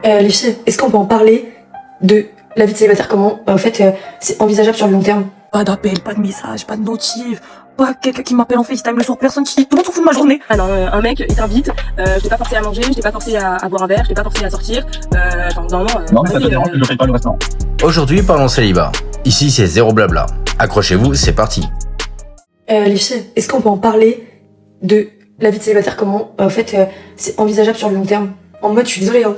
Les filles, est-ce qu'on peut en parler de la vie de célibataire? Comment, c'est envisageable sur le long terme? Pas d'appel, pas de message, pas de notif, pas quelqu'un qui m'appelle en FaceTime le soir, personne qui... Tout le monde s'en fout de ma journée. Ah non, un mec, il t'invite, je t'ai pas forcé à manger, je t'ai pas forcé à boire un verre, je t'ai pas forcé à sortir, normalement... non, mais ça te dérange, je ne paye pas le restaurant. Aujourd'hui, parlons célibat. Ici, c'est zéro blabla. Accrochez-vous, c'est parti. Les filles, est-ce qu'on peut en parler de la vie de célibataire? Comment, c'est envisageable sur le long terme? En mode, je suis désolée, hein,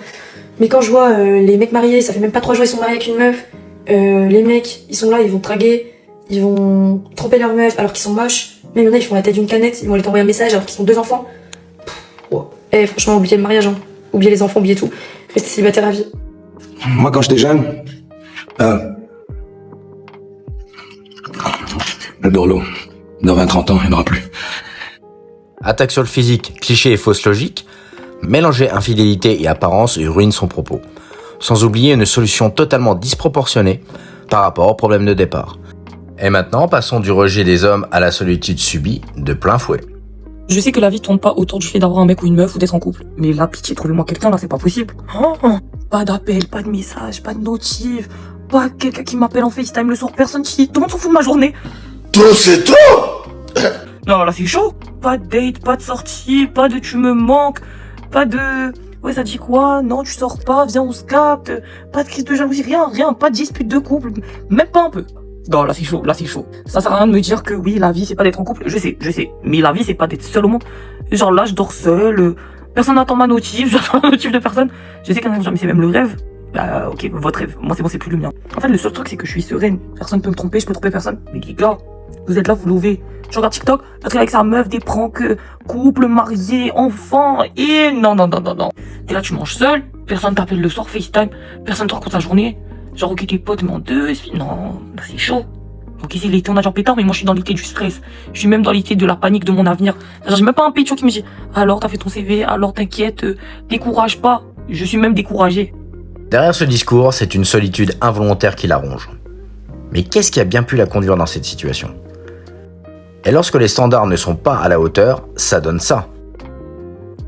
mais quand je vois les mecs mariés, ça fait même pas 3 jours ils sont mariés avec une meuf, les mecs, ils sont là, ils vont draguer, ils vont tromper leur meuf alors qu'ils sont moches, même il y en a, ils font la tête d'une canette, ils vont aller t'envoyer un message alors qu'ils ont 2 enfants. Franchement, oubliez le mariage, hein. Oubliez les enfants, oubliez tout. Restez célibataire à vie. Moi, quand j'étais jeune, le dorlo, dans 20-30 ans, il n'y en aura plus. Attaque sur le physique, cliché et fausse logique. Mélanger infidélité et apparence ruine son propos. Sans oublier une solution totalement disproportionnée par rapport au problème de départ. Et maintenant, passons du rejet des hommes à la solitude subie de plein fouet. Je sais que la vie tourne pas autour du fait d'avoir un mec ou une meuf ou d'être en couple. Mais là, pitié, trouvez-moi quelqu'un, là, c'est pas possible. Pas d'appel, pas de message, pas de notif, pas quelqu'un qui m'appelle en FaceTime le soir, personne qui... Tout le monde s'en fout de ma journée. Toi, c'est toi! Non, là, c'est chaud. Pas de date, pas de sortie, pas de tu me manques, pas de... Ouais, ça dit quoi? Non, tu sors pas, viens, on se capte. Pas de crise de jalousie, rien, pas de dispute de couple, même pas un peu. Non, là, c'est chaud, Ça sert à rien de me dire que oui, la vie, c'est pas d'être en couple. Je sais. Mais la vie, c'est pas d'être seul au monde. Genre là, je dors seul, personne n'attend ma notif, j'attends la notif de personne. Je sais qu'il y en a jamais, c'est même le rêve. Bah, ok, votre rêve. Moi, c'est bon, c'est plus le mien. En fait, le seul truc, c'est que je suis sereine. Personne peut me tromper, je peux tromper personne. Mais les gars, vous êtes là, vous l'ouvez. Je regarde TikTok, l'autre avec sa meuf, des pranks, couple, marié, enfant, et non. T'es là, tu manges seul, personne t'appelle le soir, FaceTime, personne te raconte sa journée. Genre, ok, tes potes mentent, non, c'est chaud. Ok, c'est l'été, on a genre pétard, mais moi, je suis dans l'été du stress. Je suis même dans l'été de la panique de mon avenir. J'ai même pas un pétion qui me dit, alors, t'as fait ton CV, alors, t'inquiète, décourage pas. Je suis même découragé. Derrière ce discours, c'est une solitude involontaire qui la ronge. Mais qu'est-ce qui a bien pu la conduire dans cette situation? Et lorsque les standards ne sont pas à la hauteur, ça donne ça.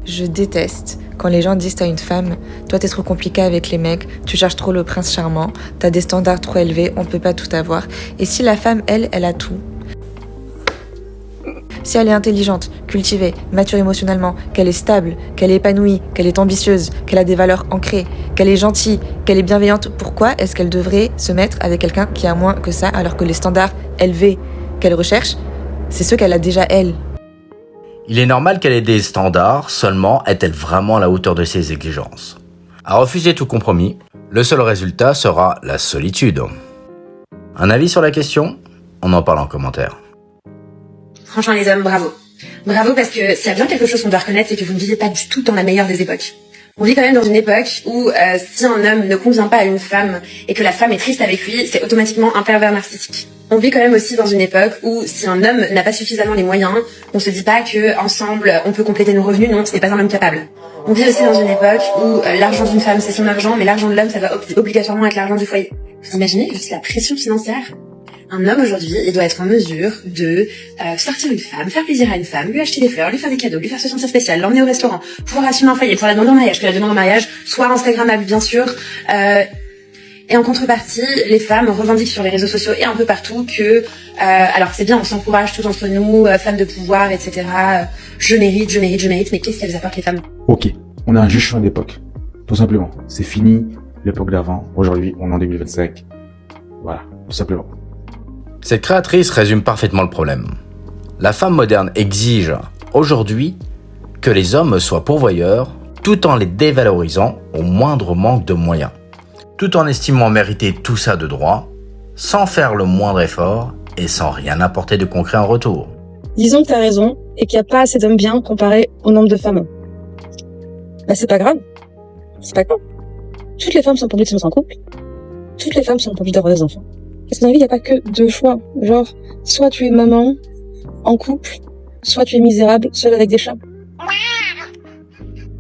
Je déteste quand les gens disent à une femme « Toi, t'es trop compliqué avec les mecs, tu cherches trop le prince charmant, t'as des standards trop élevés, on peut pas tout avoir. » Et si la femme, elle a tout. Si elle est intelligente, cultivée, mature émotionnellement, qu'elle est stable, qu'elle est épanouie, qu'elle est ambitieuse, qu'elle a des valeurs ancrées, qu'elle est gentille, qu'elle est bienveillante, pourquoi est-ce qu'elle devrait se mettre avec quelqu'un qui a moins que ça alors que les standards élevés qu'elle recherche, c'est ceux qu'elle a déjà elle? Il est normal qu'elle ait des standards, seulement est-elle vraiment à la hauteur de ses exigences? À refuser tout compromis, le seul résultat sera la solitude. Un avis sur la question? On en parle en commentaire. Franchement les hommes, bravo. Bravo parce que s'il y a bien quelque chose qu'on doit reconnaître, c'est que vous ne vivez pas du tout dans la meilleure des époques. On vit quand même dans une époque où si un homme ne convient pas à une femme et que la femme est triste avec lui, c'est automatiquement un pervers narcissique. On vit quand même aussi dans une époque où si un homme n'a pas suffisamment les moyens, on se dit pas que ensemble on peut compléter nos revenus, non, ce n'est pas un homme capable. On vit aussi dans une époque où l'argent d'une femme c'est son argent, mais l'argent de l'homme ça va obligatoirement être l'argent du foyer. Vous imaginez juste la pression financière? Un homme aujourd'hui, il doit être en mesure de sortir une femme, faire plaisir à une femme, lui acheter des fleurs, lui faire des cadeaux, lui faire se sentir spécial, l'emmener au restaurant, pouvoir assumer un foyer, pouvoir la demander en mariage, que la demande en mariage soit instagrammable bien sûr. Et en contrepartie, les femmes revendiquent sur les réseaux sociaux et un peu partout que, alors c'est bien, on s'encourage tous entre nous, femmes de pouvoir, etc. Je mérite, mais qu'est-ce qu'elles apportent les femmes? Ok, on a un juste changement d'époque. Tout simplement. C'est fini l'époque d'avant. Aujourd'hui, on est en 2025. Voilà, tout simplement. Cette créatrice résume parfaitement le problème. La femme moderne exige, aujourd'hui, que les hommes soient pourvoyeurs, tout en les dévalorisant au moindre manque de moyens. Tout en estimant mériter tout ça de droit, sans faire le moindre effort et sans rien apporter de concret en retour. Disons que t'as raison et qu'il n'y a pas assez d'hommes bien comparé au nombre de femmes. Bah c'est pas grave. C'est pas grave. Toutes les femmes sont pas obligées de se mettre en couple. Toutes les femmes sont pas obligées d'avoir des enfants. Parce que dans la vie, il n'y a pas que 2 choix. Genre, soit tu es maman, en couple, soit tu es misérable, seule avec des chats.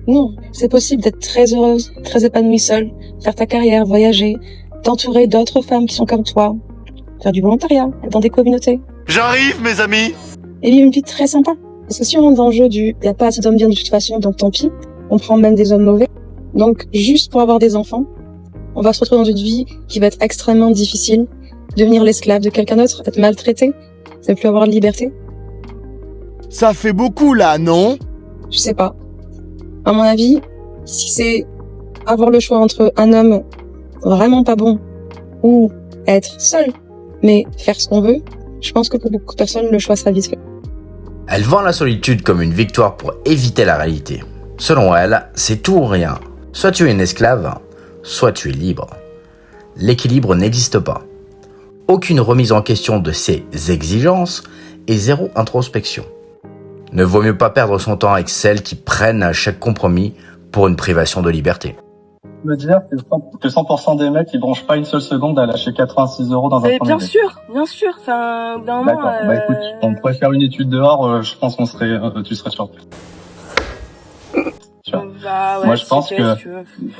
Non, c'est possible d'être très heureuse, très épanouie seule, faire ta carrière, voyager, t'entourer d'autres femmes qui sont comme toi, faire du volontariat, dans des communautés. J'arrive, mes amis! Et vivre une vie très sympa. Parce que si on rentre dans le jeu du « y a pas assez d'hommes bien de toute façon, donc tant pis », on prend même des hommes mauvais, Donc, juste pour avoir des enfants, on va se retrouver dans une vie qui va être extrêmement difficile, devenir l'esclave de quelqu'un d'autre, être maltraité, ne plus avoir de liberté. Ça fait beaucoup là, non? Je sais pas. À mon avis, si c'est avoir le choix entre un homme vraiment pas bon ou être seul, mais faire ce qu'on veut, je pense que pour beaucoup de personnes, le choix sera vite fait. Elle vend la solitude comme une victoire pour éviter la réalité. Selon elle, c'est tout ou rien. Soit tu es une esclave, soit tu es libre. L'équilibre n'existe pas. Aucune remise en question de ses exigences et zéro introspection. Ne vaut mieux pas perdre son temps avec celles qui prennent à chaque compromis pour une privation de liberté. Me dire que 100% des mecs ils bronchent pas une seule seconde à lâcher 86 € dans un premier Bien date. sûr. Enfin, d'un moment. D'accord. Bah écoute, on pourrait faire une étude dehors. Je pense qu'on serait, tu serais surpris. Bah ouais, moi je pense que.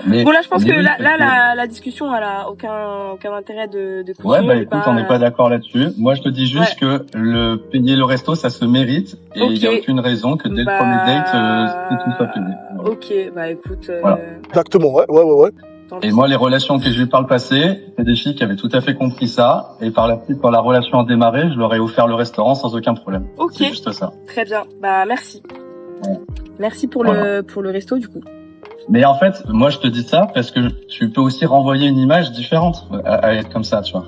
Mais, bon là, je pense que oui, la discussion elle a aucun intérêt de continuer. Ouais, bah écoute, on n'est pas d'accord là-dessus. Moi, je te dis juste que payer le resto, ça se mérite. Et il n'y a aucune raison que dès le premier date, tout soit payé. Ok, bah écoute. Voilà. Exactement, ouais. Et moi, les relations que j'ai eues par le passé, c'est des filles qui avaient tout à fait compris ça. Et par la suite, quand la relation a démarré, je leur ai offert le restaurant sans aucun problème. Ok. C'est juste ça. Très bien. Bah merci. Ouais. Merci pour le resto du coup. Mais en fait, moi, je te dis ça parce que tu peux aussi renvoyer une image différente à être comme ça, tu vois.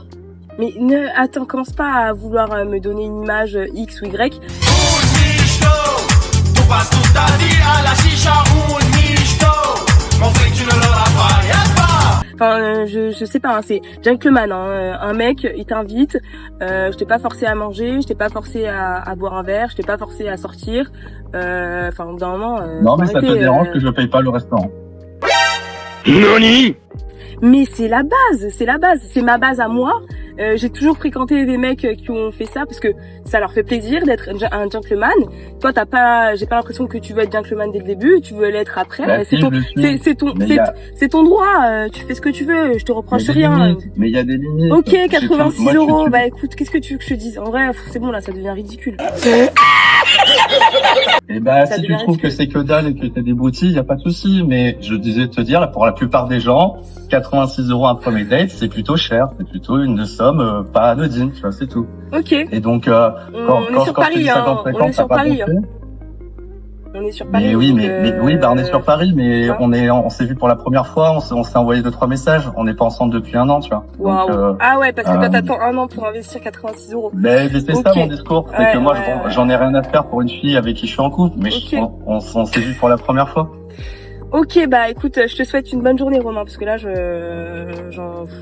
Mais attends, commence pas à vouloir me donner une image X ou Y. Enfin, je sais pas, hein, c'est gentleman, hein, un mec, il t'invite, je t'ai pas forcé à manger, je t'ai pas forcé à boire un verre, je t'ai pas forcé à sortir, enfin, d'un moment... non, mais ça te dérange que je paye pas le restaurant. Noni! Mais c'est la base, c'est ma base à moi. J'ai toujours fréquenté des mecs qui ont fait ça parce que ça leur fait plaisir d'être un gentleman. Toi, j'ai pas l'impression que tu veux être gentleman dès le début, tu veux l'être après. Bah, c'est ton droit. Tu fais ce que tu veux. Je te reproche rien. Mais il y a des limites. Ok, 86 €. Bah écoute, qu'est-ce que tu veux que je te dise? En vrai, c'est bon là, ça devient ridicule. Et bah si tu trouves que c'est que dalle et que t'es débrouillé, y a pas de souci. Mais je disais te dire, là, pour la plupart des gens, 86 € un premier date, c'est plutôt cher. C'est plutôt une somme pas anodine, tu vois, c'est tout. Ok. Et donc on est sur Paris, on est sur Paris. On est sur Paris. Mais oui, on est sur Paris, mais on s'est vu pour la première fois, on s'est envoyé 2-3 messages. On n'est pas ensemble depuis 1 an, tu vois. Wow. Donc, ah ouais, parce que toi t'attends 1 an pour investir 86 €. Mais c'est ça mon discours, c'est que moi j'en ai rien à faire pour une fille avec qui je suis en couple, mais on s'est vu pour la première fois. Ok, bah écoute, je te souhaite une bonne journée Romain, parce que là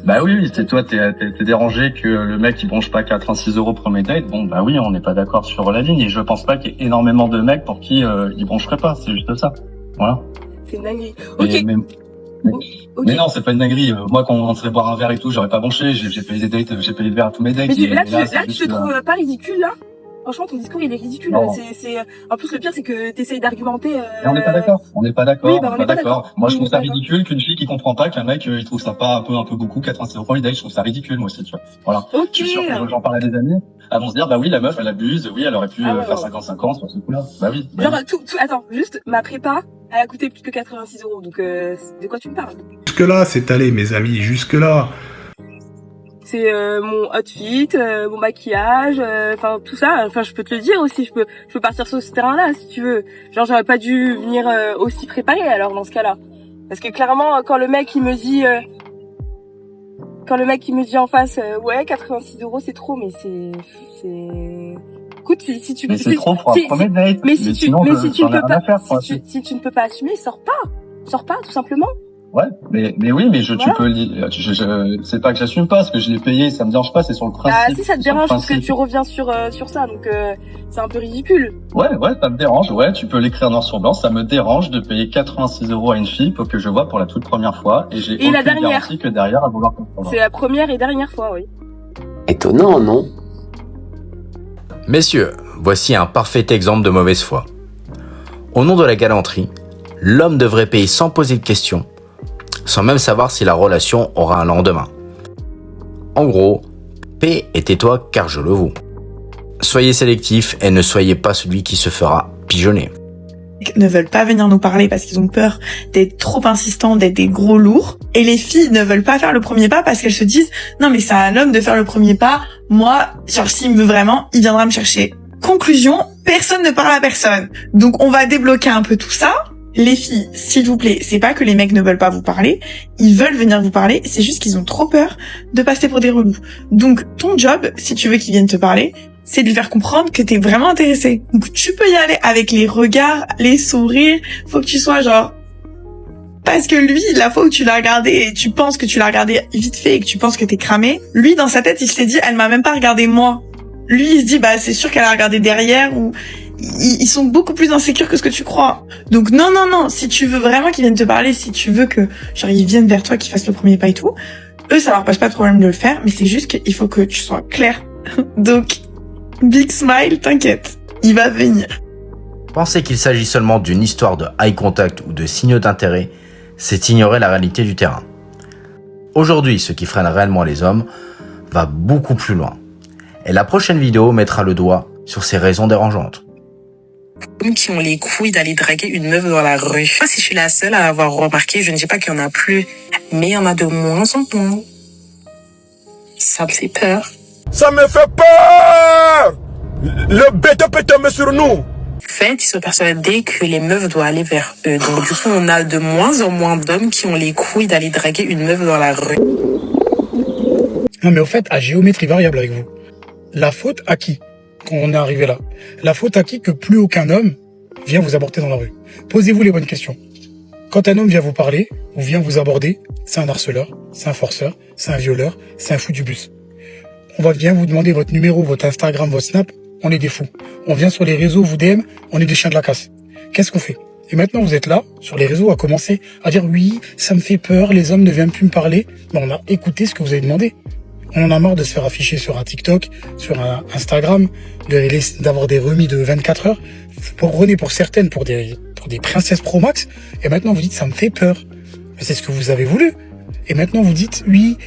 Bah oui, c'est toi, t'es dérangé que le mec il bronche pas 86 € premier date. Bon bah oui, on n'est pas d'accord sur la ligne et je pense pas qu'il y ait énormément de mecs pour qui il broncherait pas, c'est juste ça. Voilà. C'est une dinguerie. Ok. Mais non, c'est pas une dinguerie. Moi, quand on serait boire un verre et tout, j'aurais pas bronché. J'ai payé des dates, j'ai payé le verre à tous mes dates. Mais là, tu te trouves pas ridicule là? Franchement, ton discours il est ridicule. En plus, le pire c'est que t'essayes d'argumenter. On n'est pas d'accord. On n'est pas d'accord. Oui, bah, on n'est pas d'accord. Moi, je trouve ça ridicule qu'une fille qui comprend pas qu'un mec il trouve ça pas un peu beaucoup 86 € pour les dates. Je trouve ça ridicule, moi aussi, tu vois. Voilà. Ok. Je suis sûr que j'en parle à des amis. Elles vont se dire bah oui, la meuf elle abuse. Oui, elle aurait pu faire 50-50 sur ce coup-là. Bah oui. Genre attends, juste ma prépa, elle a coûté plus que 86 €. Donc de quoi tu me parles? Jusque là, c'est allé, mes amis. Jusque là. C'est mon outfit, mon maquillage, enfin tout ça. Enfin, je peux te le dire aussi. Je peux partir sur ce terrain-là si tu veux. Genre, j'aurais pas dû venir aussi préparée alors dans ce cas-là. Parce que clairement, quand le mec il me dit en face, ouais, 86 € c'est trop, mais c'est. Écoute, si tu. Mais c'est trop pour un premier date. Mais si tu ne peux pas assumer, sors pas, tout simplement. Ouais, mais oui, mais tu peux, c'est pas que j'assume pas, parce que je l'ai payé, ça me dérange pas, c'est sur le principe. Ah, si ça te dérange, parce que tu reviens sur ça, donc, c'est un peu ridicule. Ouais, ça me dérange, ouais, tu peux l'écrire noir sur blanc, ça me dérange de payer 86 € à une fille pour que je vois pour la toute première fois, et j'ai aucune garantie que derrière, à vouloir comprendre. C'est la première et dernière fois, oui. Étonnant, non? Messieurs, voici un parfait exemple de mauvaise foi. Au nom de la galanterie, l'homme devrait payer sans poser de questions, sans même savoir si la relation aura un lendemain. En gros, paie et tais-toi car je le vaux. Soyez sélectif et ne soyez pas celui qui se fera pigeonner. ne veulent pas venir nous parler parce qu'ils ont peur d'être trop insistants, d'être des gros lourds. Et les filles ne veulent pas faire le premier pas parce qu'elles se disent « Non mais c'est à un homme de faire le premier pas, moi, genre s'il me veut vraiment, il viendra me chercher. » Conclusion, personne ne parle à personne. Donc on va débloquer un peu tout ça. Les filles, s'il vous plaît, c'est pas que les mecs ne veulent pas vous parler, ils veulent venir vous parler, c'est juste qu'ils ont trop peur de passer pour des relous. Donc ton job, si tu veux qu'ils viennent te parler, c'est de lui faire comprendre que t'es vraiment intéressé. Donc tu peux y aller avec les regards, les sourires, faut que tu sois genre... Parce que lui, la fois où tu l'as regardé et tu penses que tu l'as regardé vite fait et que tu penses que t'es cramé, lui dans sa tête il s'est dit elle m'a même pas regardé moi. Lui il se dit bah c'est sûr qu'elle a regardé derrière ou... Ils sont beaucoup plus insécures que ce que tu crois. Donc non, si tu veux vraiment qu'ils viennent te parler, si tu veux que genre ils viennent vers toi, qu'ils fassent le premier pas et tout, eux ça leur pose pas de problème de le faire, mais c'est juste qu'il faut que tu sois clair. Donc, big smile, t'inquiète, il va venir. Penser qu'il s'agit seulement d'une histoire de eye contact ou de signaux d'intérêt, c'est ignorer la réalité du terrain. Aujourd'hui, ce qui freine réellement les hommes va beaucoup plus loin. Et la prochaine vidéo mettra le doigt sur ces raisons dérangeantes. Hommes qui ont les couilles d'aller draguer une meuf dans la rue. Je sais pas si je suis la seule à avoir remarqué, je ne dis pas qu'il y en a plus, mais il y en a de moins en moins. Ça me fait peur. Ça me fait peur! Le bête peut tomber sur nous! En fait, ils sont persuadés que les meufs doivent aller vers eux. Donc du coup, on a de moins en moins d'hommes qui ont les couilles d'aller draguer une meuf dans la rue. Non mais au fait, à géométrie variable avec vous. La faute à qui quand on est arrivé là? La faute à qui que plus aucun homme vient vous aborder dans la rue? Posez-vous les bonnes questions. Quand un homme vient vous parler ou vient vous aborder, c'est un harceleur, c'est un forceur, c'est un violeur, c'est un fou du bus. On vient vous demander votre numéro, votre Instagram, votre Snap, on est des fous. On vient sur les réseaux, vous DM, on est des chiens de la casse. Qu'est-ce qu'on fait? Et maintenant vous êtes là, sur les réseaux, à commencer à dire oui, ça me fait peur, les hommes ne viennent plus me parler. Ben, on a écouté ce que vous avez demandé. On en a marre de se faire afficher sur un TikTok, sur un Instagram, d'avoir des remis de 24 heures. Vous prenez pour certaines pour des princesses Pro Max, et maintenant vous dites ça me fait peur. Mais c'est ce que vous avez voulu. Et maintenant vous dites oui,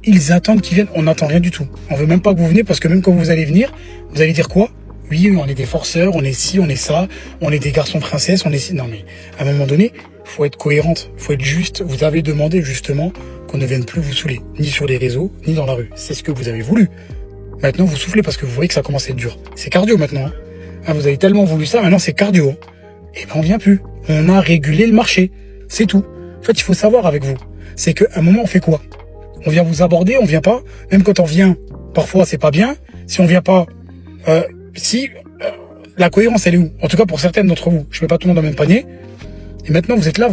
ils attendent qu'ils viennent. On n'attend rien du tout. On veut même pas que vous veniez parce que même quand vous allez venir, vous allez dire quoi? Oui, on est des forceurs, on est ci, on est ça, on est des garçons princesses, on est ci. Non mais à un moment donné, faut être cohérente, faut être juste. Vous avez demandé justement qu'on ne vienne plus vous saouler, ni sur les réseaux, ni dans la rue. C'est ce que vous avez voulu. Maintenant, vous soufflez parce que vous voyez que ça commence à être dur. C'est cardio maintenant. Hein, vous avez tellement voulu ça, maintenant c'est cardio. Hein. Et ben on vient plus. On a régulé le marché. C'est tout. En fait, il faut savoir avec vous. C'est qu'à un moment, on fait quoi? On vient vous aborder, on vient pas. Même quand on vient, parfois c'est pas bien. Si on vient pas, la cohérence elle est où? En tout cas pour certaines d'entre vous. Je mets pas tout le monde dans le même panier. Et maintenant vous êtes là,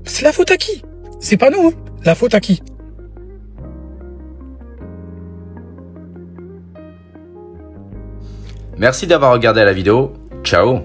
c'est la faute à qui? C'est pas nous, hein. La faute à qui? Merci d'avoir regardé la vidéo. Ciao.